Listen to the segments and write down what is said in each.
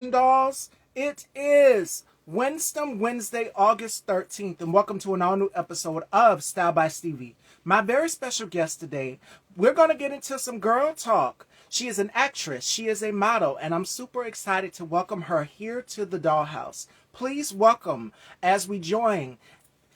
Dolls. It is Wednesday, August 13th, and welcome to an all new episode of Style by Stevie. My very special guest today, we're going to get into some girl talk. She is an actress, she is a model, and I'm super excited to welcome her here to the dollhouse. Please welcome as we join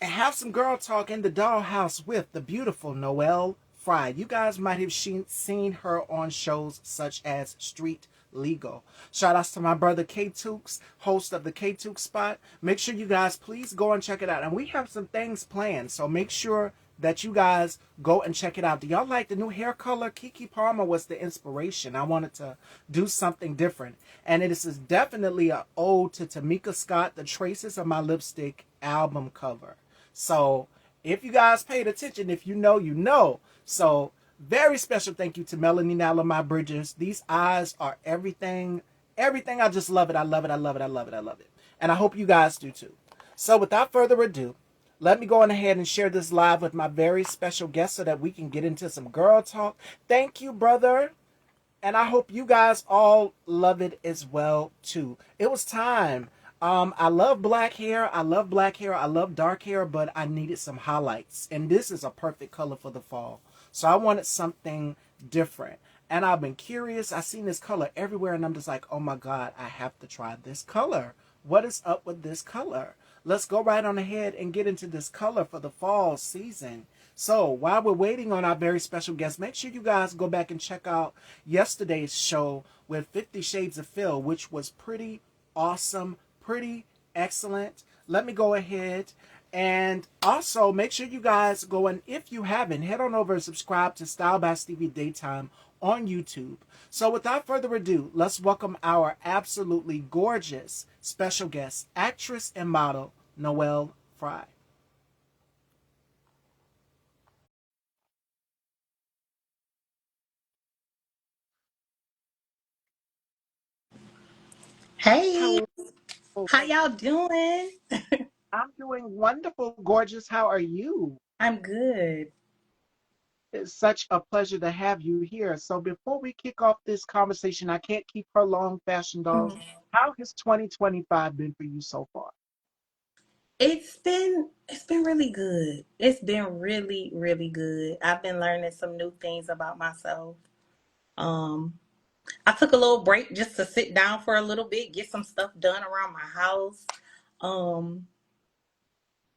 and have some girl talk in the dollhouse with the beautiful Noelle Fry. You guys might have seen her on shows such as Street Legal. Shout outs to my brother K Tukes, host of the K Tukes Spot. Make sure you guys please go and check it out. And we have some things planned, so make sure that you guys go and check it out. Do y'all like the new hair color? Kiki Palmer was the inspiration. I wanted to do something different. And it is definitely an ode to Tamika Scott, The Traces of My Lipstick album cover. So if you guys paid attention, if you know, you know. So very special thank you to Melanie Nalla, my Bridges. These eyes are everything. Everything. I just love it. I love it. I love it. I love it. I love it. And I hope you guys do too. So without further ado, let me go on ahead and share this live with my very special guest so that we can get into some girl talk. Thank you, brother. And I hope you guys all love it as well too. It was time. I love black hair. I love black hair. I love dark hair, but I needed some highlights. And this is a perfect color for the fall. So I wanted something different. And I've been curious. I've seen this color everywhere and I'm just like, oh my God, I have to try this color. What is up with this color? Let's go right on ahead and get into this color for the fall season. So while we're waiting on our very special guest, make sure you guys go back and check out yesterday's show with 50 Shades of Phil, which was pretty awesome, pretty excellent. Let me go ahead and also make sure you guys go, and if you haven't, head on over and subscribe to Style by Stevie Daytime on YouTube. So without further ado, let's welcome our absolutely gorgeous special guest, actress and model, Noelle Fry. Hey, Hello. how y'all doing? I'm doing wonderful, gorgeous. How are you? I'm good. It's such a pleasure to have you here. So before we kick off this conversation, I can't keep her long, fashion dolls. Mhm. How has 2025 been for you so far? It's been really good. It's been really, really good. I've been learning some new things about myself. Um, I took a little break just to sit down for a little bit, get some stuff done around my house. Um,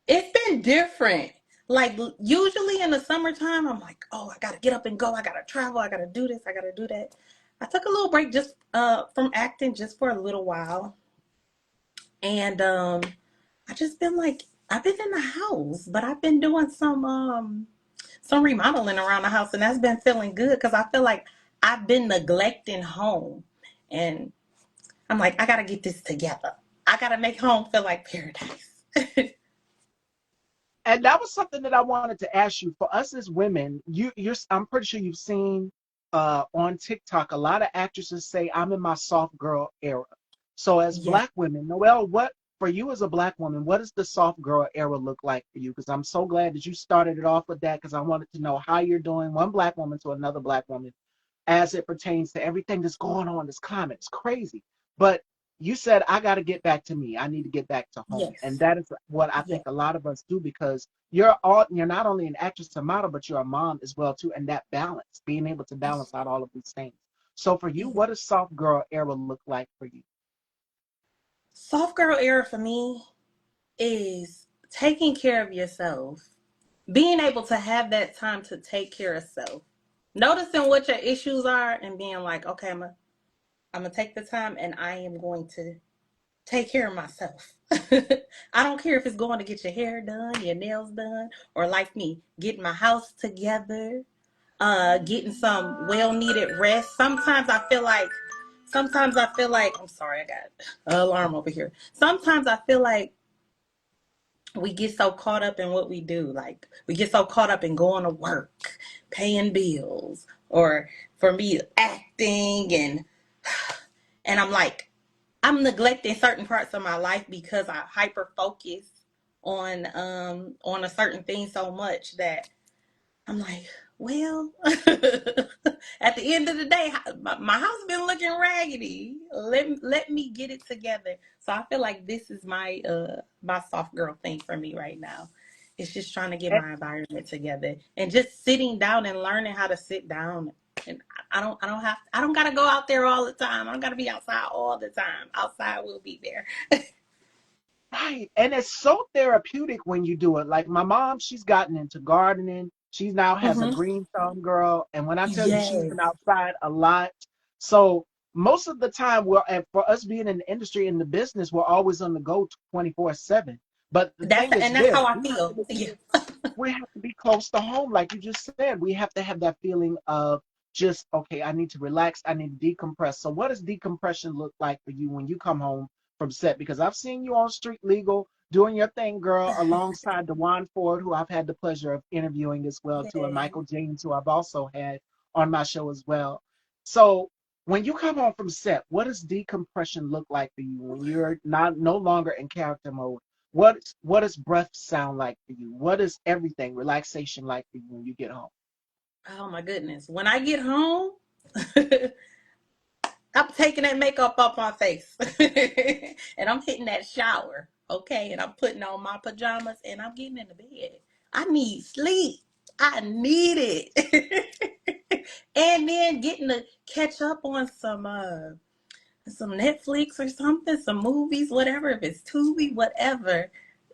it's been different. Like usually in the summertime, I'm like, oh, I gotta get up and go. I gotta travel. I gotta do this. I gotta do that. I took a little break just from acting just for a little while. And I just been like I've been in the house, but I've been doing some remodeling around the house and that's been feeling good because I feel like I've been neglecting home. And I'm like, I gotta get this together. I gotta make home feel like paradise. And that was something that I wanted to ask you. For us as women, I'm pretty sure you've seen on TikTok a lot of actresses say, "I'm in my soft girl era." So as Yeah. Black women, Noelle, what for you as a Black woman, what does the soft girl era look like for you? Because I'm so glad that you started it off with that because I wanted to know how you're doing, one Black woman to another Black woman, as it pertains to everything that's going on in this climate. It's crazy. But you said, I got to get back to me. I need to get back to home. And Yes. that is what I Yeah. think a lot of us do because you're not only an actress and model, but you're a mom as well too. And that balance, being able to balance out all of these things. So for you, Yeah. what does soft girl era look like for you? Soft girl era for me is taking care of yourself, being able to have that time to take care of self, noticing what your issues are and being like, okay, I'm gonna take the time and I am going to take care of myself. I don't care if it's going to get your hair done, your nails done, or like me, getting my house together, getting some well needed rest. Sometimes I feel like I'm sorry, I got an alarm over here. Sometimes I feel like we get so caught up in what we do. Like we get so caught up in going to work, paying bills, or for me acting and I'm like, I'm neglecting certain parts of my life because I hyper focus on a certain thing so much that I'm like, Well, at the end of the day, my house been looking raggedy. Let me get it together. So I feel like this is my soft girl thing for me right now. It's just trying to get And my environment together and just sitting down and learning how to sit down. And I don't gotta go out there all the time. I don't gotta be outside all the time. Outside will be there. right. And it's so therapeutic when you do it. Like my mom, she's gotten into gardening. She now has a Hmm. green thumb girl. And when I tell you she's been Yes, outside a lot. So most of the time and for us being in the industry in the business, we're always on the go 24/7. But the thing is that's this, how I feel. Yeah. we have to be close to home, like you just said. We have to have that feeling of just, okay, I need to relax, I need to decompress. So, what does decompression look like for you when you come home from set? Because I've seen you on Street Legal doing your thing, girl, alongside Dewan Ford, who I've had the pleasure of interviewing as well, too, and Yes. Michael James, who I've also had on my show as well. So, when you come home from set, what does decompression look like for you when you're not no longer in character mode? What does breath sound like for you? What is everything relaxation like for you when you get home? Oh my goodness. When I get home, I'm taking that makeup off my face and I'm hitting that shower. Okay. And I'm putting on my pajamas and I'm getting in the bed. I need sleep. I need it. And then getting to catch up on some Netflix or something, some movies, whatever, if it's Tubi, whatever.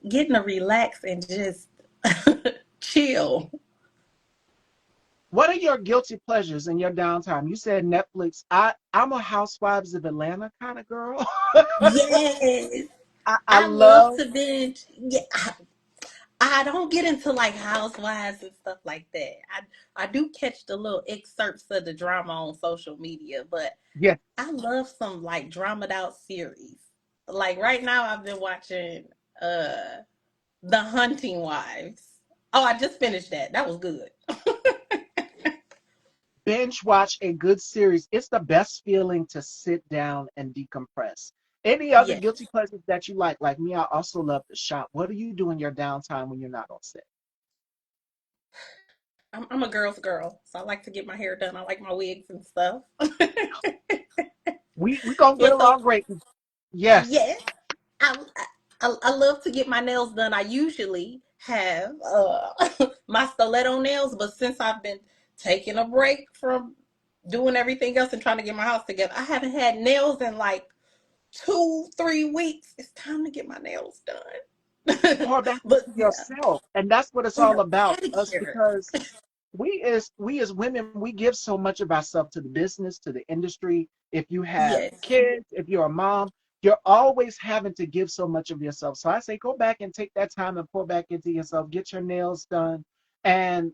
Getting to relax and just chill. What are your guilty pleasures in your downtime? You said Netflix. I'm a Housewives of Atlanta kind of girl. Yes. I I love love to binge. Yeah, I don't get into like housewives and stuff like that. I do catch the little excerpts of the drama on social media, but yes, I love some like dramaed out series. Like right now I've been watching uh The Hunting Wives. Oh, I just finished that. That was good. binge watch a good series. It's the best feeling to sit down and decompress. Any other Yes. guilty pleasures that you like? Like me, I also love to shop. What do you do in your downtime when you're not on set? I'm a girl's girl, so I like to get my hair done. I like my wigs and stuff. We gonna get But so along great. Yes. yes, I, I love to get my nails done. I usually have my stiletto nails, but since I've been taking a break from doing everything else and trying to get my house together, I haven't had nails in like 2, 3 weeks. It's time to get my nails done. Pour back But into yeah, yourself. And that's what it's and all a about us, pedicure. because we as women, we give so much of ourselves to the business, to the industry. If you have Yes, kids, if you're a mom, you're always having to give so much of yourself. So I say go back and take that time and pour back into yourself, get your nails done. And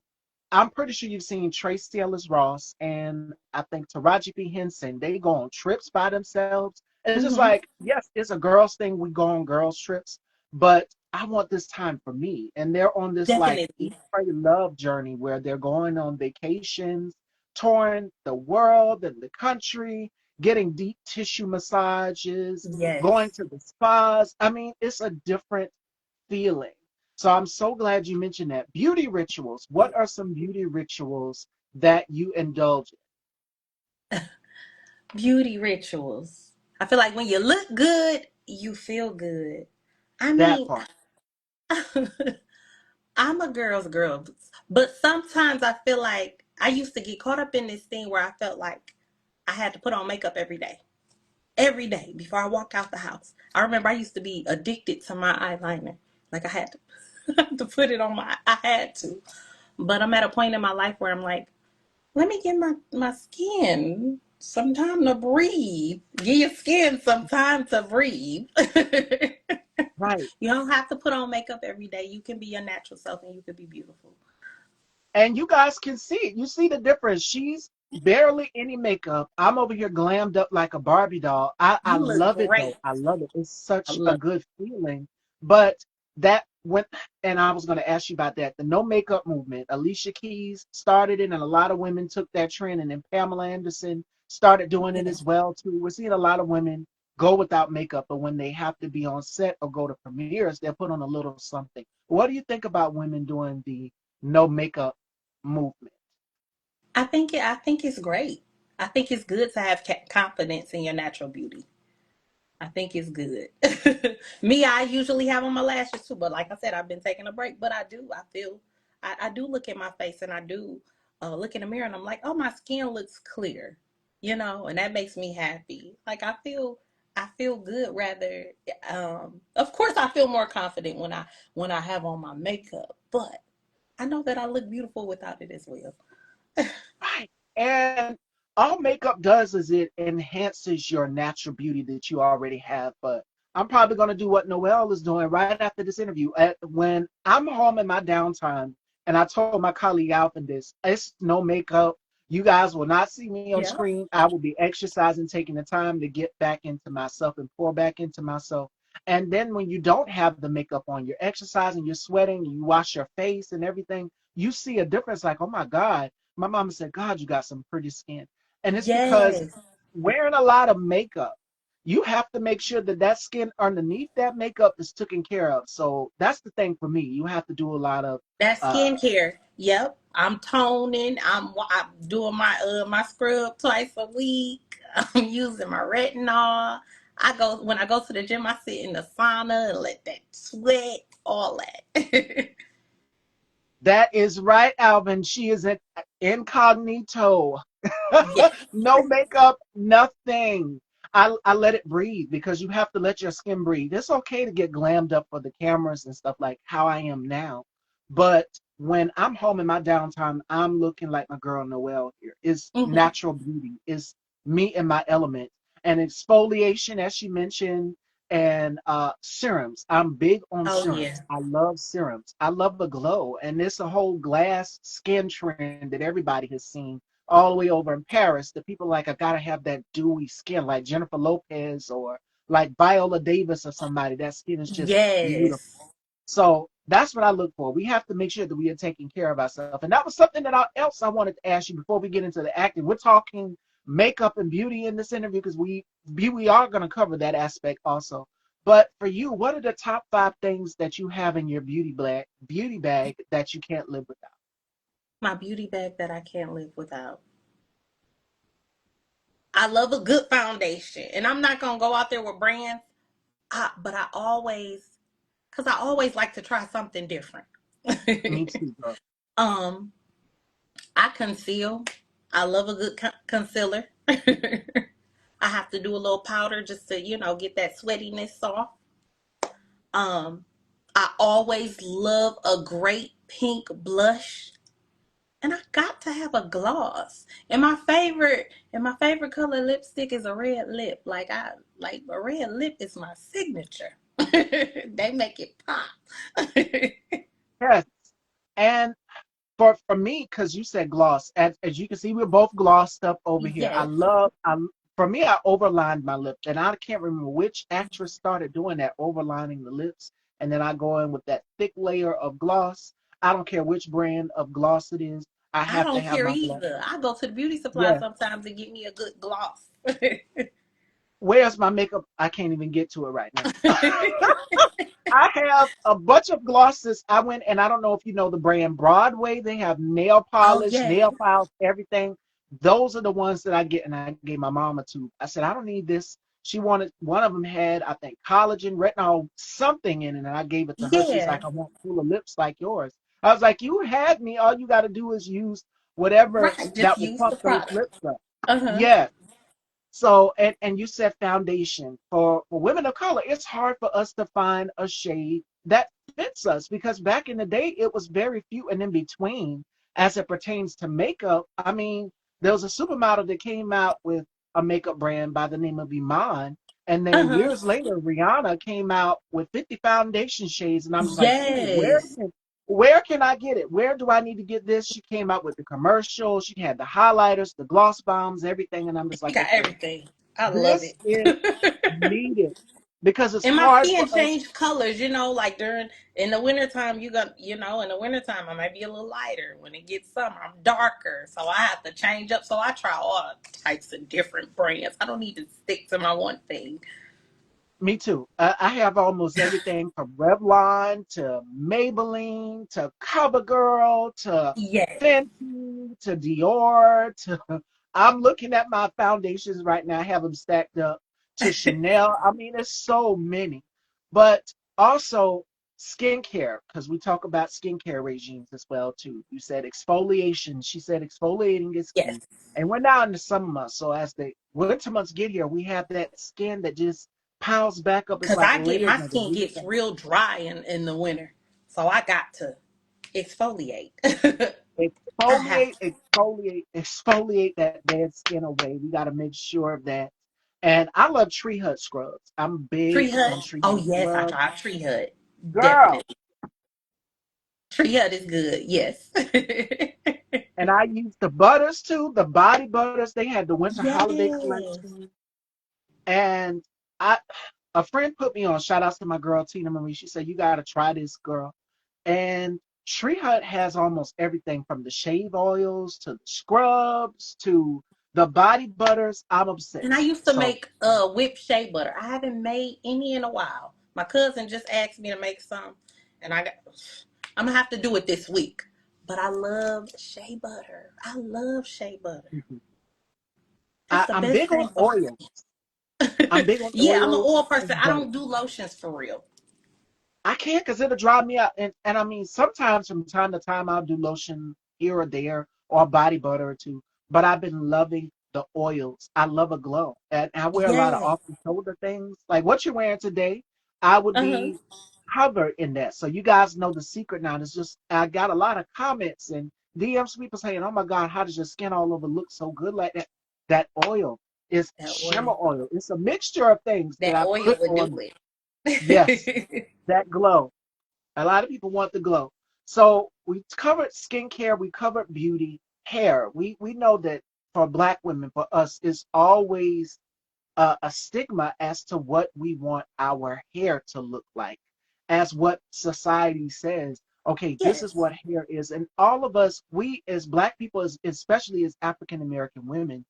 I'm pretty sure you've seen Tracy Ellis Ross and I think Taraji P. Henson. They go on trips by themselves. And it's just hmm, like, yes, it's a girls thing. We go on girls trips, but I want this time for me. And they're on this like eat, definitely. pray, love journey where they're going on vacations, touring the world and the country, getting deep tissue massages, going Yes. to the spas. I mean, it's a different feeling. So I'm so glad you mentioned that. Beauty rituals. What are some beauty rituals that you indulge in? Beauty rituals. I feel like when you look good, you feel good. I That mean, part. I'm a girl's girl, but sometimes I feel like I used to get caught up in this thing where I felt like I had to put on makeup every day before I walk out the house. I remember I used to be addicted to my eyeliner. Like I had to put it on I had to. But I'm at a point in my life where I'm like, let me give my skin some time to breathe. Give your skin some time to breathe. Right. You don't have to put on makeup every day. You can be your natural self and you can be beautiful. And you guys can see it. You see the difference. She's barely any makeup. I'm over here glammed up like a Barbie doll. I You look love it though. great. I love it. It's I such a love good feeling. But that went, and I was going to ask you about that. The no makeup movement. Alicia Keys started it, and a lot of women took that trend. And then Pamela Anderson started doing it it. as well too. We're seeing a lot of women go without makeup, but when they have to be on set or go to premieres, they'll put on a little something. What do you think about women doing the no makeup movement? I think it's great. I think it's good to have confidence in your natural beauty. I think it's good. Me, I usually have on my lashes too, but like I said, I've been taking a break. But I do, I feel, I do look at my face and I do look in the mirror and I'm like, oh, my skin looks clear, and that makes me happy. Like I feel good. Rather, of course, I feel more confident when I have on my makeup, but I know that I look beautiful without it as well. Right. And all makeup does is it enhances your natural beauty that you already have. But I'm probably going to do what Noelle is doing right after this interview. When I'm home in my downtime, and I told my colleague Alvin this, it's no makeup. You guys will not see me on Yeah. screen. I will be exercising, taking the time to get back into myself and pour back into myself. And then when you don't have the makeup on, you're exercising, you're sweating, you wash your face and everything, you see a difference like, oh my God, my mama said, God, you got some pretty skin. And it's because Yes. wearing a lot of makeup, you have to make sure that that skin underneath that makeup is taken care of. So that's the thing for me. You have to do a lot of, That uh, skincare. Yep. I'm toning. I'm doing my scrub twice a week. I'm using my retinol. When I go to the gym, I sit in the sauna and let that sweat, all that. that is right, Alvin. She is an incognito. Yes. No makeup, nothing. I let it breathe because you have to let your skin breathe. It's okay to get glammed up for the cameras and stuff like how I am now. But when I'm home in my downtime, I'm looking like my girl Noelle here. It's Hmm. natural beauty. It's me in my element. And exfoliation, as she mentioned, and serums. I'm big on Oh yeah. serums. I love serums. I love the glow. And it's a whole glass skin trend that everybody has seen all the way over in Paris. The people like, I gotta have that dewy skin, like Jennifer Lopez or like Viola Davis or somebody. That skin is just beautiful. Yes. So that's what I look for. We have to make sure that we are taking care of ourselves. And that was something else I wanted to ask you before we get into the acting. We're talking makeup and beauty in this interview because we are going to cover that aspect also. But for you, what are the top 5 things that you have in your beauty bag that you can't live without? My beauty bag that I can't live without. I love a good foundation, and I'm not gonna go out there with brands. But cause I always like to try something different. Me too, girl. um, I conceal. I love a good concealer. I have to do a little powder just to, get that sweatiness off. Um, I always love a great pink blush. And I got to have a gloss. And my favorite color lipstick is a red lip. Like a red lip is my signature. They make it pop. Yes. And for me, because you said gloss, as you can see, we're both glossed up over here. Yes. For me, I overlined my lips, and I can't remember which actress started doing that, overlining the lips, and then I go in with that thick layer of gloss. I don't care which brand of gloss it is. I I have to don't have care my gloss. either. I go to the beauty supply Yeah. sometimes and get me a good gloss. Where's my makeup? I can't even get to it right now. I have a bunch of glosses. I went and I don't know if you know the brand Broadway. They have nail Oh polish, yes. nail files, everything. Those are the ones that I get, and I gave my mama two. I said I don't need this. She wanted one of them had I think collagen, retinol, something in it, and I gave it to her. She's Yeah. like, I want fuller lips like yours. I was like, you had me. All you got to do is use whatever Right. Just that will use pump the those product. lips up. Uh-huh. Yeah, so, and you said foundation for women of color. It's hard for us to find a shade that fits us because back in the day, it was very few and in between as it pertains to makeup. I mean, there was a supermodel that came out with a makeup brand by the name of Iman. And then Uh-huh. years later, Rihanna came out with 50 foundation shades. And I'm just like, ooh, Yes. where can I get it? Where do I need to get this? She came out with the commercial. She had the highlighters, the gloss bombs, everything. And I'm just She like, got okay, everything. I love this it. is needed because it's And my hard for skin us. changed colors, like in the wintertime, in the wintertime, I might be a little lighter. When it gets summer, I'm darker. So I have to change up. So I try all types of different brands. I don't need to stick to my one thing. Me too. I have almost everything from Revlon to Maybelline to CoverGirl to Yes. Fenty to Dior to. I'm looking at my foundations right now. I have them stacked up to Chanel. I mean, there's so many. But also skincare, because we talk about skincare regimes as well too. You said exfoliation. She said exfoliating is Yes. key. And we're now in the summer months, so as the winter months get here, we have that skin that just piles back up. It's Cause like I get layers my of the skin gets reset. real dry in the winter. So I got to exfoliate. I have Exfoliate, to. exfoliate, exfoliate that dead skin away. We got to make sure of that. And I love Tree Hut scrubs. I'm Tree big Hut. on Tree Oh Hut yes, I scrubs. tried Tree Hut. Girl, Definitely. Tree Hut is good. Yes. and I use the butters too, the body butters. They had the winter holiday Yes. collection. And I a friend put me on, shout outs to my girl Tina Marie. She said, you gotta try this, girl. And Tree Hut has almost everything from the shave oils to the scrubs to the body butters. I'm And I obsessed. used to So make whipped shea butter. I haven't made any in a while. My cousin just asked me to make some, and I'm gonna have to do it this week. But I love shea butter. I love shea butter. mhm. It's the I'm best big on thing for my oils. I'm skin. big on Yeah, I'm an oils oil person. and I butter. don't do lotions for real. I can't because it'll dry me out. And I mean, sometimes from time to time, I'll do lotion here or there or body butter or two. But I've been loving the oils. I love a glow. And I wear a lot of Yes. off the shoulder things. Like what you're wearing today, I would Uh-huh. be covered in that. So you guys know the secret now. It's just, I got a lot of comments and DMs, people saying, oh my God, how does your skin all over look so good like that? That oil is That shimmer oil. oil. It's a mixture of things that That I oil put would do on. Yes, it. that glow. A lot of people want the glow. So we covered skincare, we covered beauty, hair. We know that for Black women, for us, it's always a stigma as to what we want our hair to look like, as what society says. Okay, this is Yes. what hair is, and all of us, we as Black people, especially as African American women,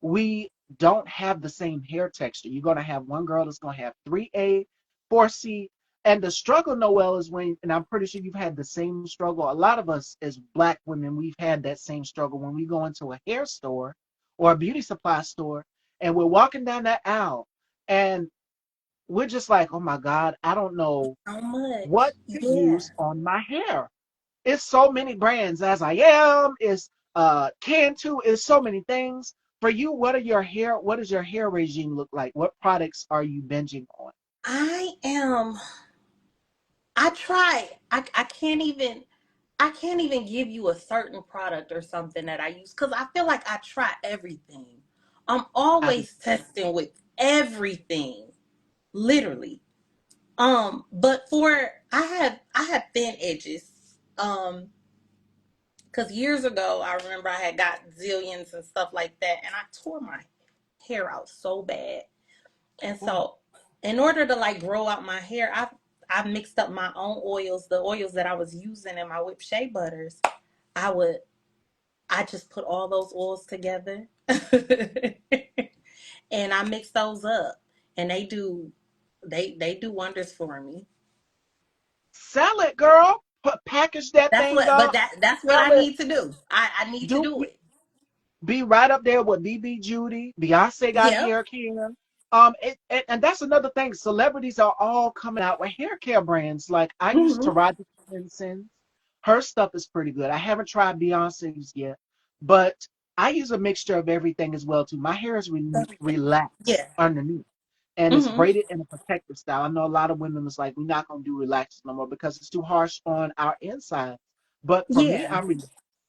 we don't have the same hair texture. You're gonna have one girl that's gonna have 3A, 4C, and the struggle, Noel, is when, and I'm pretty sure you've had the same struggle. A lot of us as Black women, we've had that same struggle when we go into a hair store or a beauty supply store and we're walking down that aisle and we're just like, oh my God, I don't know So what much. to Yeah. use on my hair. It's so many brands as I am, it's Cantu, it's so many things. For you, what does your hair regime look like? What products are you binging on? I am I try. I can't even give you a certain product or something that I use because I feel like I try everything. I'm I do. always testing with everything, literally. But for I have thin edges. Because years ago I remember I had got zillions and stuff like that, and I tore my hair out so bad. And Oh, so, in order to like grow out my hair, I mixed up my own oils, the oils that I was using in my whipped shea butters. I would I just put all those oils together and I mix those up, and they do wonders for me. sell it, girl. Package that That's thing what, but up. that's what I Sell it. need to do. I need to Do do it. be right up there with BB Judy. Beyonce got Yep. hair care. And that's another thing. Celebrities are all coming out with hair care brands. Like I used Hmm. Taraji Henson. Her stuff is pretty good. I haven't tried Beyonce's yet, but I use a mixture of everything as well too. My hair is Everything. relaxed Yeah. underneath, and it's Hmm. braided in a protective style. I know a lot of women was like, we're not gonna do relaxed no more because it's too harsh on our inside. But for me, Yeah.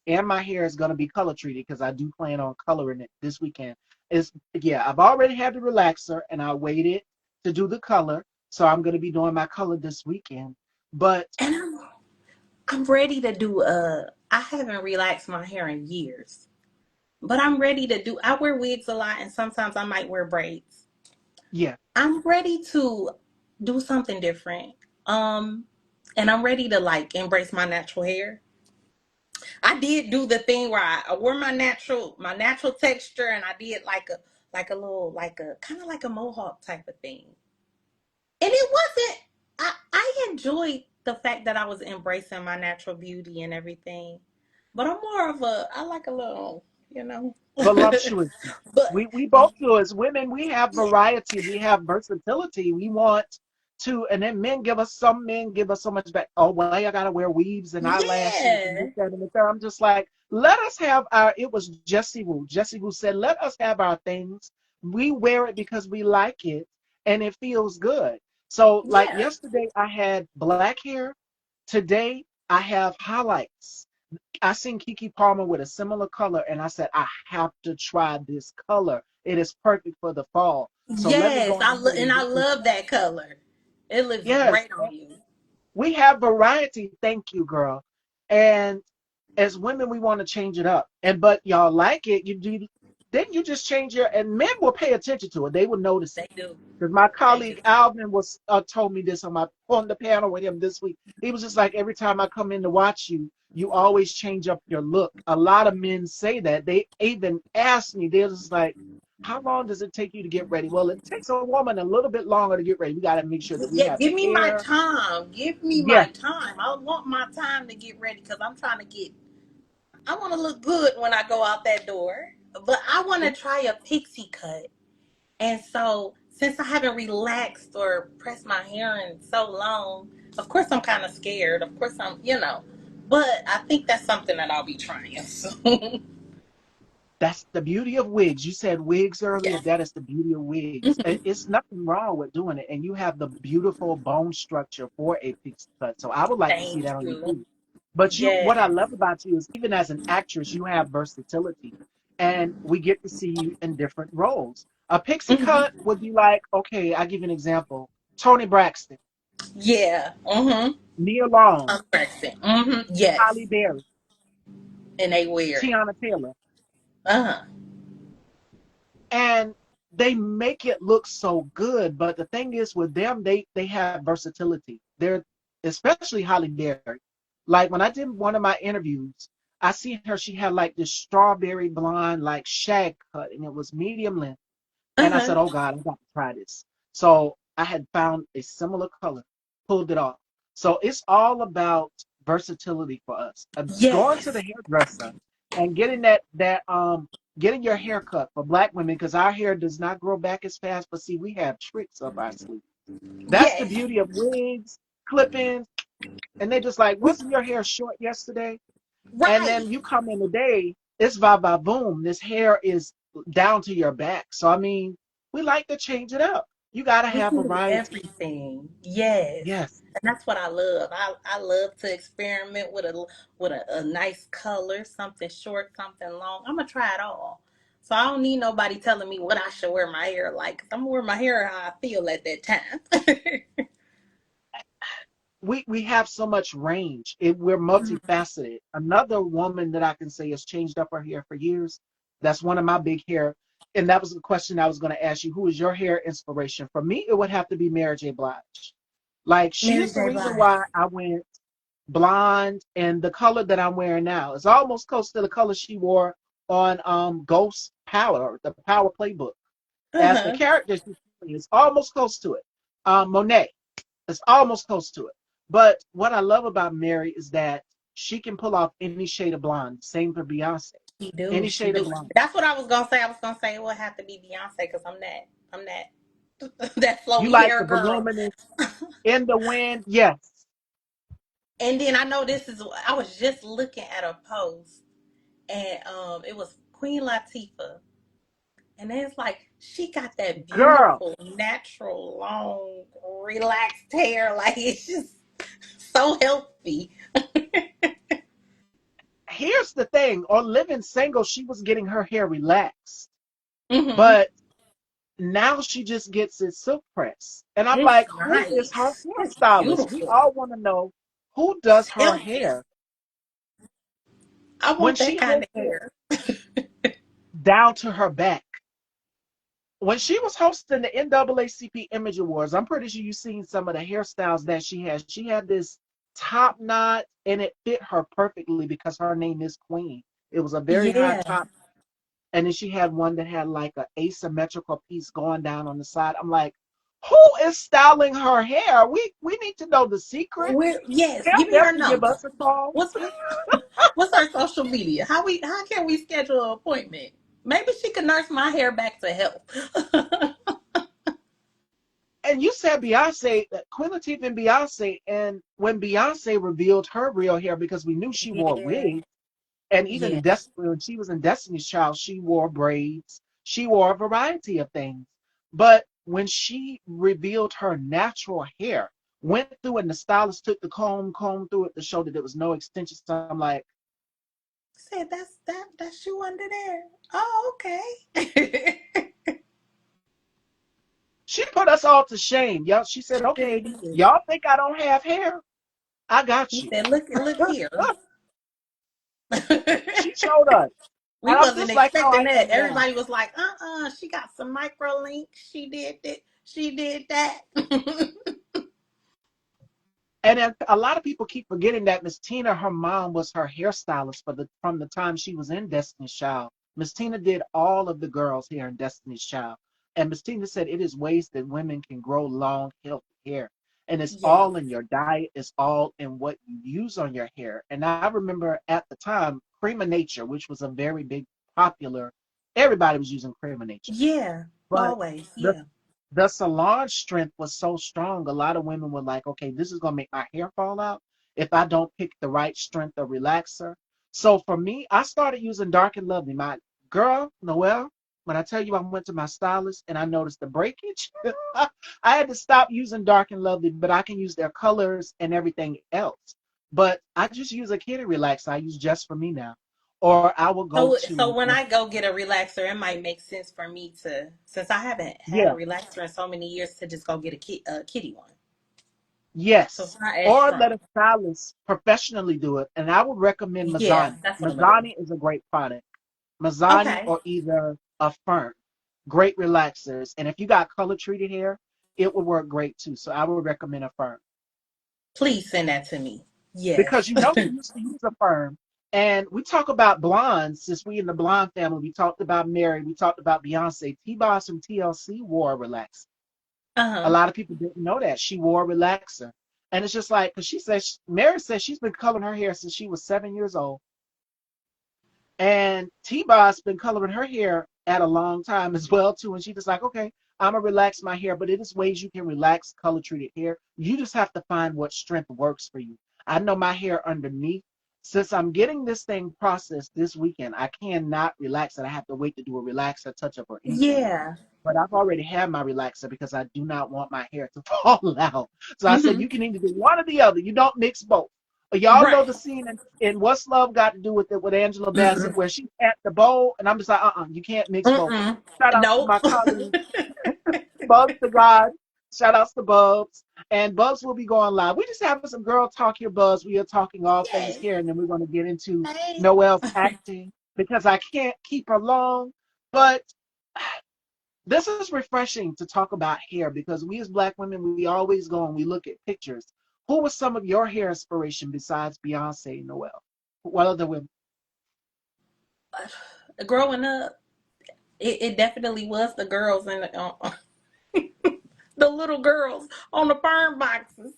and my hair is gonna be color treated because I do plan on coloring it this weekend. Is Yeah, I've already had the relaxer and I waited to do the color, so I'm gonna be doing my color this weekend. But And I'm ready to do I haven't relaxed my hair in years. But I'm ready to do I wear wigs a lot and sometimes I might wear braids. yeah, I'm ready to do something different. And I'm ready to like embrace my natural hair. I did do the thing where I wore my natural texture, and I did like a little like a kind of like a mohawk type of thing. enjoyed the fact that I was embracing my natural beauty and everything. But I'm more of a, I like a little, you know. Voluptuous. But We both do as women. We have variety. We have versatility. We want to, and then men give us so much back. Oh, well, I gotta wear weaves and eyelashes and this, yeah, that, and the third. I'm just like, let us have our. It was Jesse Wu. Jesse Wu said, let us have our things. We wear it because we like it, and it feels good. So, like yeah. yesterday, I had black hair. Today, I have highlights. I seen Kiki Palmer with a similar color, and I said, I have to try this color. It is perfect for the fall. So let me Yes, go ahead and and I get this. love that color. It looks Yes, great on you. we have variety. Thank you, girl. And as women, we want to change it up. And but y'all like it. You do. Then you just change your. And men will pay attention to it. They will notice it. They do. Because my They do. colleague Alvin was told me this on the panel with him this week. He was just like, every time I come in to watch you, you always change up your look. A lot of men say that. They even ask me, they're just like, how long does it take you to get ready? Well, it takes a woman a little bit longer to get ready. We got to make sure that we Yeah, have give me the my hair. time. Give me my Yes, time. I want my time to get ready because I'm trying to get. I want to look good when I go out that door, but I want to try a pixie cut. And so, since I haven't relaxed or pressed my hair in so long, of course I'm kind of scared. Of course but I think that's something that I'll be trying. So, that's the beauty of wigs. You said wigs earlier. yeah. That is the beauty of wigs. Mhm. It's nothing wrong with doing it. And you have the beautiful bone structure for a pixie cut. So I would like to see Thank that on you you. too. But what I Yes. love about you is even as an actress, you have versatility. And we get to see you in different roles. A pixie Hmm. cut would be like, okay, I'll give you an example. Tony Braxton, Yeah. Mm-hmm. Nia Long, I'm pressing. Mm-hmm. Holly Yes. Berry, And they wear it. Tiana Taylor. Uh-huh. And they make it look so good. But the thing is with them, they have versatility. They're especially Holly Berry. Like when I did one of my interviews, I seen her. She had like this strawberry blonde, like shag cut, and it was medium length. And I Uh-huh. said, "Oh God, I got to try this." So I had found a similar color, pulled it off. So it's all about versatility for us. Going to the Yes. hairdresser and getting your hair cut for black women because our hair does not grow back as fast. But see, we have tricks up our sleeve. That's the Yes. beauty of wigs, clip-ins, and they just like, wasn't your hair short yesterday? And Right. then you come in today, it's va va boom. This hair is down to your back. So I mean, we like to change it up. You gotta We have can do variety. everything. Yes. Yes. And that's what I love. I love to experiment with a nice color, something short, something long. I'm gonna try it all. So I don't need nobody telling me what I should wear my hair like. 'Cause I'm gonna wear my hair how I feel at that time. We have so much range. We're multifaceted. Another woman that I can say has changed up her hair for years. That's one of my big hair. And that was the question I was going to ask you. Who is your hair inspiration? For me, it would have to be Mary J. Blige. Like she Mary is the J. reason Blige. why I went blonde, and the color that I'm wearing now is almost close to the color she wore on Ghost Power, the Power Playbook. As the Uh-huh. character she is almost close to it. Monet is almost close to it. But what I love about Mary is that she can pull off any shade of blonde. Same for Beyonce. She do. Any She shade of do. blonde. That's what I was gonna say. I was gonna say it would have to be Beyonce because I'm that that You flowy like hair the girl. voluminous in the wind? Yes. And then I know I was just looking at a post and it was Queen Latifah. And it's like she got that Girl, beautiful, natural, long, relaxed hair. Like it's just so healthy. here's the thing. On Living Single, she was getting her hair relaxed. Hmm. But now she just gets it silk pressed. And I'm It's like, who is her nice. It's hairstylist? We beautiful. all want to know who does her Healthy. hair. I When want that she kind of hosted hair. down to her back, when she was hosting the NAACP Image Awards, I'm pretty sure you've seen some of the hairstyles that she has. She had this top knot, and it fit her perfectly because her name is Queen. It was a very high Yeah. top, and then she had one that had like an asymmetrical piece going down on the side. I'm like, Who is styling her hair? We need to know the secret. Yes, Tell give me them her to give number. us a call. What's what's her social media? How can we schedule an appointment? Maybe she can nurse my hair back to health. And you said Beyonce, Queen Latifah and Beyonce, and when Beyonce revealed her real hair, because we knew she wore Yeah. wigs, and even Yeah. When she was in Destiny's Child, she wore braids, she wore a variety of things. But when she revealed her natural hair, went through and the stylist took the comb through it to show that there was no extensions. So I'm like, Said that's you under there. Oh, okay. she put us all to shame. Y'all, she said, She sure okay, did. y'all think I don't have hair? I got He you. said, look here. She showed us. We And I'm wasn't just like how expecting I that. am now. Everybody was like, she got some micro links. She did it. She did that. And then a lot of people keep forgetting that Miss Tina, her mom was her hairstylist from the time she was in Destiny's Child. Miss Tina did all of the girls' hair in Destiny's Child. And Miss Tina said it is ways that women can grow long, healthy hair. And it's Yes. all in your diet, it's all in what you use on your hair. And I remember at the time, Cream of Nature, which was a very big popular, everybody was using Cream of Nature. Yeah. But Always. the Yeah. the salon strength was so strong. A lot of women were like, okay, this is gonna make my hair fall out if I don't pick the right strength of relaxer. So for me, I started using Dark and Lovely. My girl, Noelle, when I tell you I went to my stylist and I noticed the breakage, I had to stop using Dark and Lovely, but I can use their colors and everything else. But I just use a kitty relaxer. I use just for me now. Or I will go So to, when I go get a relaxer, it might make sense for me to, since I haven't had a yeah, relaxer in so many years, to just go get a kitty one. So it's yes. not as Or strong. let a stylist professionally do it. And I would recommend Yeah, Mazzani. that's what I'm gonna do. Mazzani is a great product. Mazzani Okay. or either a Fern. Great relaxers. And if you got color treated hair, it would work great too. So I would recommend a Fern. Please send that to me. Because Yes. you know who used to use a Fern. And we talk about blondes, since we in the blonde family, we talked about Mary, we talked about Beyonce. T-Boss from TLC wore a relaxer. A Uh-huh. lot of people didn't know that. She wore a relaxer. And it's just like, because she says, Mary says she's been coloring her hair since she was 7 years old. And T-Boss been coloring her hair at a long time as well, too. And she just like, okay, I'm going to relax my hair. But it is ways you can relax color treated hair. You just have to find what strength works for you. I know my hair underneath. Since I'm getting this thing processed this weekend, I cannot relax it. I have to wait to do a relaxer, touch up, or anything. Yeah. But I've already had my relaxer because I do not want my hair to fall out. So I said, Hmm. you can either do one or the other. You don't mix both. Y'all know Right. the scene in What's Love Got to Do with It with Angela Bassett Mm-mm. where she's at the bowl, and I'm just like, you can't mix both. Mm-mm. Shout out to Nope. my colleague, Bubs the God. Shout outs to Bubs. And Bubs will be going live. We just having some girl talk here, Bubs. We are talking all things Yes. here, and then we're going to get into Hey. Noelle's acting because I can't keep her long. But this is refreshing to talk about hair because we as black women, we always go and we look at pictures. Who was some of your hair inspiration besides Beyonce and Noel? What other women? Growing up, it definitely was the girls and the little girls on the burn boxes.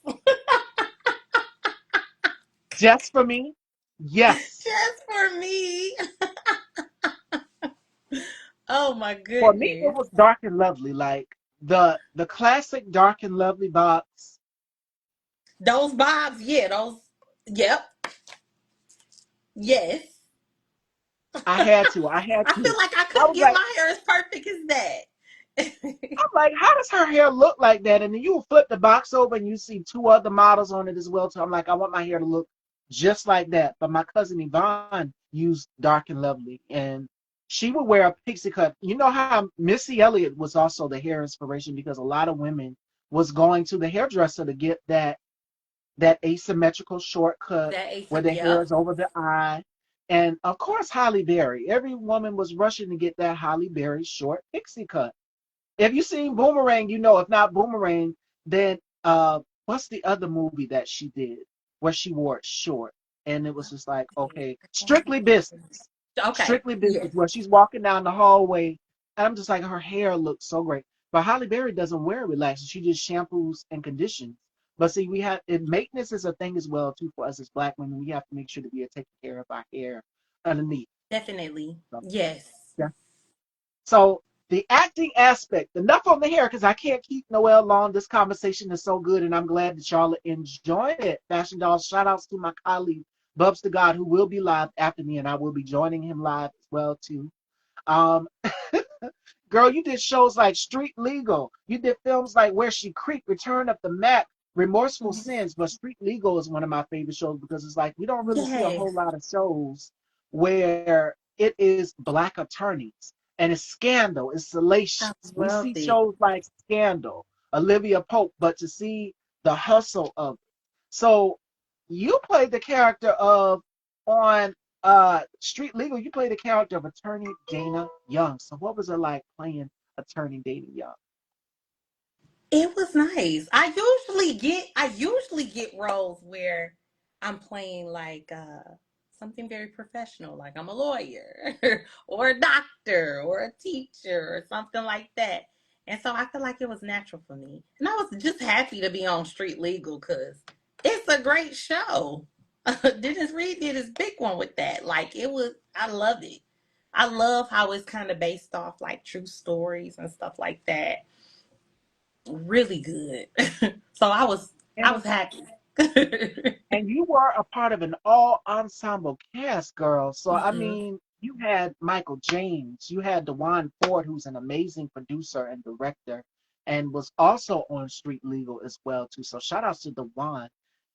Just for me? Yes. Just for me. Oh my For me, it goodness. was Dark and Lovely, like the classic Dark and Lovely box. Those bobs, yeah, those, yep, yes. I had to. I had I feel to. like I I couldn't was get like, my hair as perfect as that. I'm like, how does her hair look like that? And then you flip the box over and you see two other models on it as well. So I'm like, I want my hair to look just like that. But my cousin Yvonne used Dark and Lovely, and she would wear a pixie cut. You know how Missy Elliott was also the hair inspiration because a lot of women was going to the hairdresser to get that asymmetrical shortcut That where ASAP, the hair yep. is over the eye. And of course, Holly Berry. Every woman was rushing to get that Holly Berry short pixie cut. If you seen Boomerang, you know. If not Boomerang, then what's the other movie that she did where she wore it short? And it was just like, okay, Strictly Business. Okay, Strictly Business, yes. where she's walking down the hallway. And I'm just like, her hair looks so great. But Holly Berry doesn't wear relaxers. She just shampoos and conditions. But see, we have and maintenance is a thing as well too for us as black women. We have to make sure that we are taking care of our hair underneath. Definitely. So, Yes. yeah. So the acting aspect, enough on the hair because I can't keep Noelle long. This conversation is so good, and I'm glad that y'all are enjoying it. Fashion Dolls, shout outs to my colleague Bubs the God, who will be live after me, and I will be joining him live as well too. Um, Girl, you did shows like Street Legal. You did films like Where She Creep, Return of the Mac, Remorseful Mhm. Sins. But Street Legal is one of my favorite shows because it's like we don't really see a whole Yes. lot of shows where it is black attorneys and it's scandal, it's I salacious. We see loved it. shows like Scandal, Olivia Pope, but to see the hustle of it. So you played the character of on Street Legal, you played the character of attorney Dana Young. So what was it like playing attorney Dana Young? It was nice. I usually get roles where I'm playing like something very professional, like I'm a lawyer or a doctor or a teacher or something like that. And so I feel like it was natural for me. And I was just happy to be on Street Legal because it's a great show. Dennis Reed did his big one with that. Like it was I love it. I love how it's kind of based off like true stories and stuff like that. Really good. So I And was happy. and you were a part of an all ensemble cast, girl. So I Hmm. mean, you had Michael James, you had Dewan Ford, who's an amazing producer and director, and was also on Street Legal as well too. So shout outs to Dewan.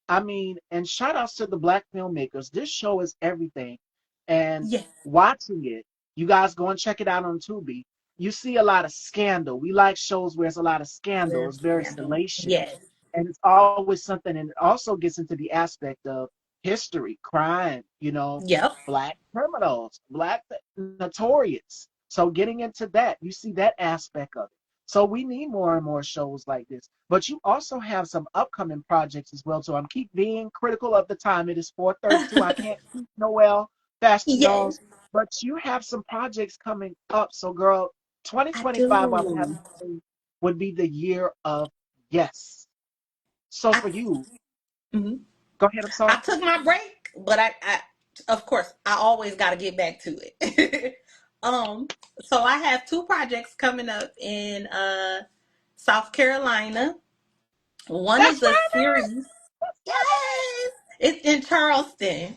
I mean, and shout outs to the black filmmakers. This show is everything. And Yes, watching it, you guys go and check it out on Tubi. You see a lot of scandal. We like shows where it's a lot of scandal. love It's very scandal. salacious. Yes. And it's always something, and it also gets into the aspect of history, crime, Yep. black criminals, black notorious. So getting into that, you see that aspect of it. So we need more and more shows like this. But you also have some upcoming projects as well. So I'm keep being critical of the time. It is 4:32. I can't keep Noel Fashion Yes, Dolls. But you have some projects coming up. So girl, I 2025, I would have do. to say, would be the year of yes. So I for you, mhm. go ahead. I'm I sorry. took my break, but I of course I always got to get back to it. um, so I have two projects coming up in South Carolina. One is That's a where I'm at. series. That's where I'm at. Yes, it's in Charleston.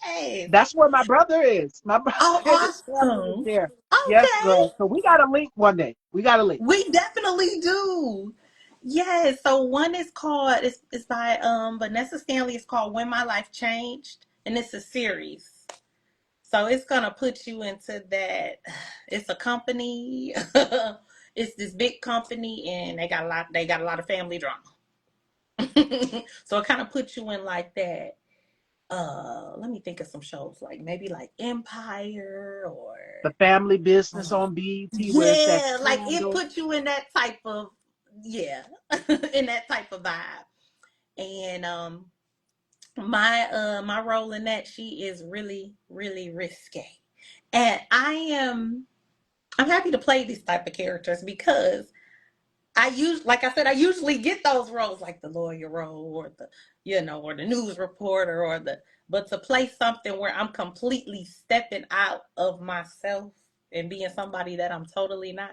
Yes. That's where my brother is. My brother and Oh, his family is awesome. there. Yes, girl. Okay. So we got to link one day. We got to link. We definitely do. Yes. So one is called it's by Vanessa Stanley. It's called When My Life Changed. And it's a series. So it's gonna put you into that. It's a company. It's this big company and they got a lot of family drama. So it kind of puts you in like that. Let me think of some shows like maybe like Empire or The family business um, on BET where it's that yeah, like it scandal. puts you in that type of yeah, in that type of vibe. And my role in that, she is really really risque, and I'm happy to play these type of characters because like I said, I usually get those roles like the lawyer role or or the news reporter but to play something where I'm completely stepping out of myself and being somebody that I'm totally not.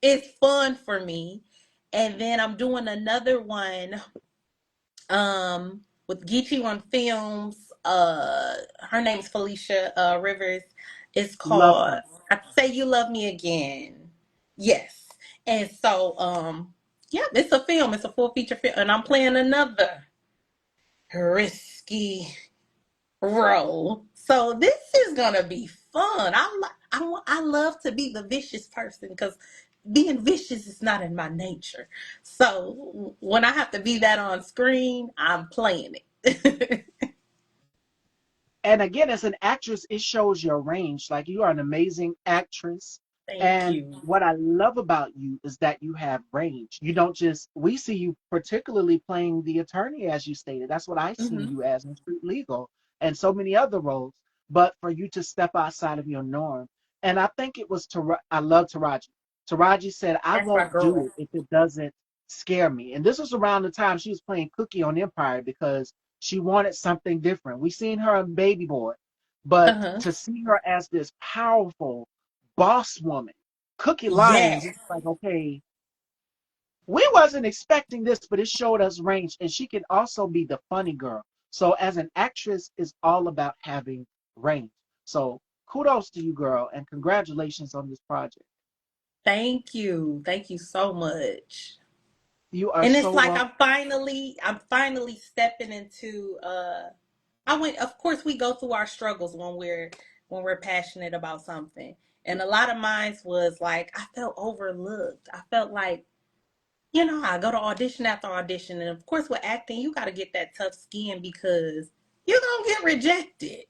It's fun for me. And then I'm doing another one with Geechee One Films. Her name's Felicia Rivers. It's Love called her. I Say You Love Me Again. Yes. And so yeah, it's a film. It's a full feature film and I'm playing another risky role. So this is gonna be fun. I love to be the vicious person because being vicious is not in my nature. So when I have to be that on screen, I'm playing it. And again, as an actress, it shows your range. Like you are an amazing actress. Thank And you. what I love about you is that you have range. You don't just, we see you particularly playing the attorney, as you stated. That's what I seen Hmm. you as in Street Legal and so many other roles. But for you to step outside of your norm. And I think it was, I love Taraji. Taraji said, I That's my won't do girl. it if it doesn't scare me. And this was around the time she was playing Cookie on Empire because she wanted something different. We seen her on Baby Boy, but Uh-huh. to see her as this powerful boss woman, Cookie Lyons, Yes. it's like, okay, we wasn't expecting this, but it showed us range. And she can also be the funny girl. So as an actress, it's all about having range. So kudos to you, girl, and congratulations on this project. Thank you. Thank you so much. You are And it's so like welcome. I'm finally stepping into I went of course we go through our struggles when we're passionate about something. And a lot of mine was like I felt overlooked. I felt like I go to audition after audition, and of course, with acting, you got to get that tough skin because you're gonna get rejected.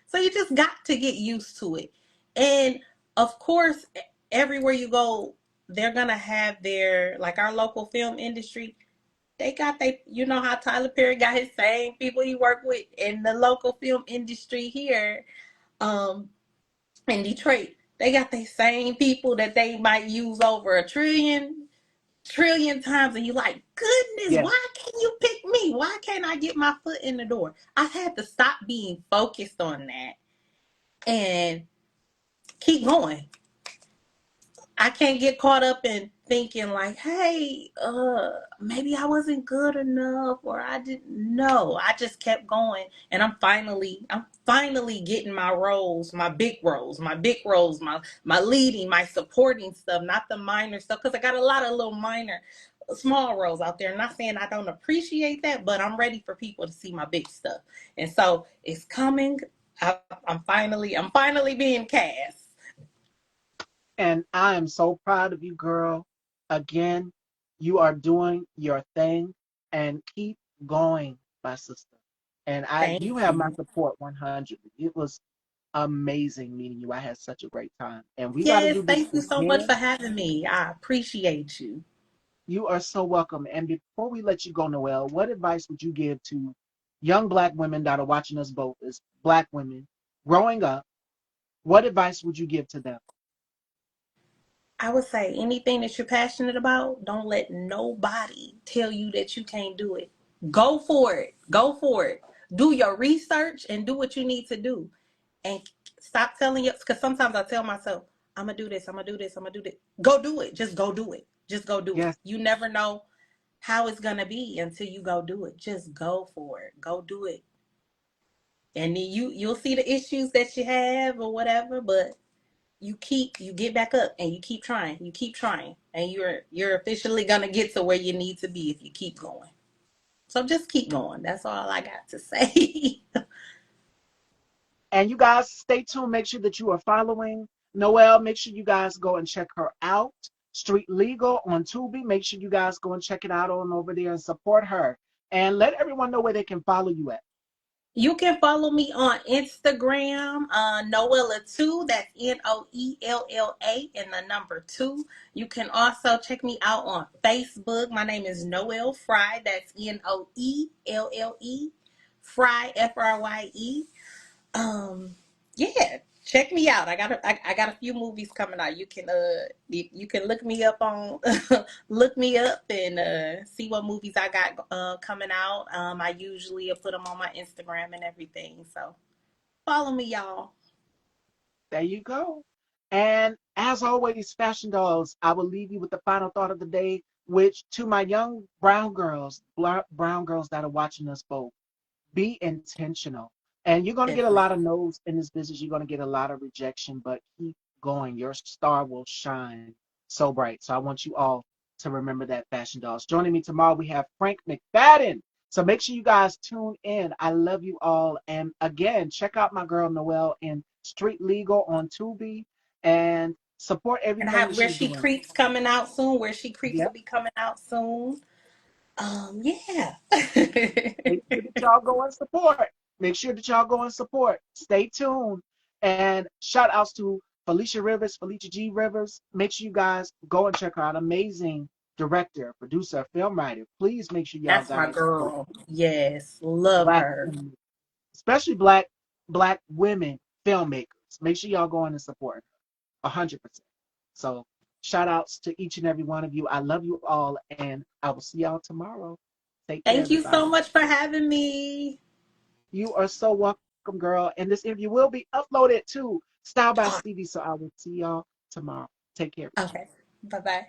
So you just got to get used to it. And of course, everywhere you go, they're gonna have their like our local film industry. They got you know how Tyler Perry got his same people he worked with in the local film industry here, um, in Detroit. They got the same people that they might use over a trillion times, and you're like, goodness, Yes. why can't you pick me? Why can't I get my foot in the door? I had to stop being focused on that and keep going. I can't get caught up in thinking like, hey, maybe I wasn't good enough or I didn't know. I just kept going, and I'm finally getting my roles, my big roles, my leading, my supporting stuff, not the minor stuff, because I got a lot of little minor small roles out there. Not saying I don't appreciate that, but I'm ready for people to see my big stuff. And so it's coming. I'm finally being cast. And I am so proud of you, girl. Again, you are doing your thing and keep going, my sister. And you Thank have my you. support 100. It was amazing meeting you. I had such a great time. And we got to Yes, do this thank you so much for again. having me. I appreciate you. You are so welcome. And before we let you go, Noelle, what advice would you give to young Black women that are watching us both as Black women growing up? What advice would you give to them? I would say anything that you're passionate about, don't let nobody tell you that you can't do it. Go for it. Go for it. Do your research and do what you need to do. And stop telling you, because sometimes I tell myself, I'm going to do this, I'm going to do this, I'm going to do this. Go do it. Just go do it. Just go do it. Yes. You never know how it's going to be until you go do it. Just go for it. Go do it. And then you'll see the issues that you have or whatever, but you get back up and you keep trying, and you're officially gonna get to where you need to be if you keep going. So just keep going. That's all I got to say. And you guys stay tuned. Make sure that you are following Noelle. Make sure you guys go and check her out. Street Legal on Tubi. Make sure you guys go and check it out on over there and support her. And let everyone know where they can follow you at. You can follow me on Instagram, Noella2. That's Noella and the number two. You can also check me out on Facebook. My name is Noelle Fry. That's Noelle Fry, Frye. Um, yeah, check me out. I got a few movies coming out. You can look me up on look me up and see what movies I got coming out. I usually put them on my Instagram and everything. So follow me, y'all. There you go. And as always, fashion dolls, I will leave you with the final thought of the day, which to my young brown girls that are watching us both. Be intentional. And you're going to get a Definitely. lot of no's in this business. You're going to get a lot of rejection, but keep going. Your star will shine so bright. So I want you all to remember that, fashion dolls. Joining me tomorrow, we have Frank McFadden. So make sure you guys tune in. I love you all. And again, check out my girl Noelle in Street Legal on Tubi and support And I everything that have Where she's She doing. Creeps coming out soon. Where She Creeps will Yep. be coming out soon. Yeah. Make sure that y'all go and support. Make sure that y'all go and support. Stay tuned. And shout outs to Felicia Rivers, Felicia G. Rivers. Make sure you guys go and check her out. Amazing director, producer, film writer. Please make sure y'all That's my guys go girl. Yes. Love black her. especially black women filmmakers. Make sure y'all go in and support her. 100%. So Shout outs to each and every one of you. I love you all, and I will see y'all tomorrow. Take care, Thank you so everybody. much for having me. You are so welcome, girl. And this interview will be uploaded to Style by Stevie. So I will see y'all tomorrow. Take care, everybody. Okay. Bye bye.